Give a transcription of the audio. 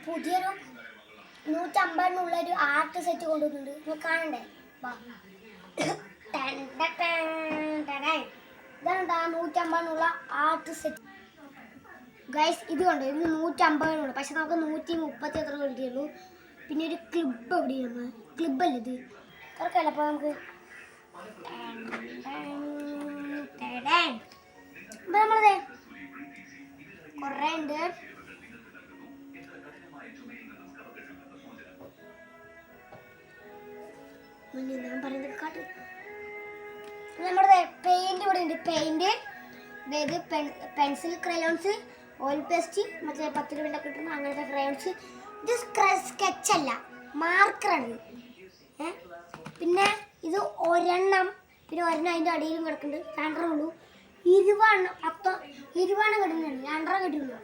പുതിയൊരു 150 ഒരു art set കൊണ്ടുവന്നിട്ടുണ്ട്. നിങ്ങൾ കാണണ്ടേ? ഇതാണ് 150 ആർട്ട് സെറ്റ് ഗൈസ്. ഇത് കണ്ടോ, ഇത് 150 പക്ഷെ നമുക്ക് 130 എത്ര കിട്ടിയുള്ളൂ. പിന്നെ ഒരു ക്ലിബ് എവിടെയാണ്? ക്ലിബല്ലേ ഇത്? തുറക്കല്ല. അപ്പോൾ നമുക്ക് നമ്മളതെ കുറേ ഉണ്ട്. ഞാൻ പറയുന്നത് കാട്ട്. നമ്മുടെ പെയിന്റ് ഇവിടെ ഉണ്ട്. പെയിന്റ്, അതായത് പെൻസിൽ, ക്രയോൺസ്, ഓയിൽ പേസ്റ്റ്, മറ്റേ 10 രൂപ കിട്ടുന്ന അങ്ങനത്തെ ക്രയോൺസ്. ഇത് സ്കെച്ച് അല്ല, മാർക്കറാണ്. പിന്നെ ഇത് ഒരെണ്ണം, പിന്നെ ഒരെണ്ണം അതിൻ്റെ അടിയിലും കിടക്കുന്നുണ്ട്. 2 ഉള്ളൂ. 20 കിട്ടുന്നുണ്ട്. 2 കിട്ടുന്നുള്ളൂ.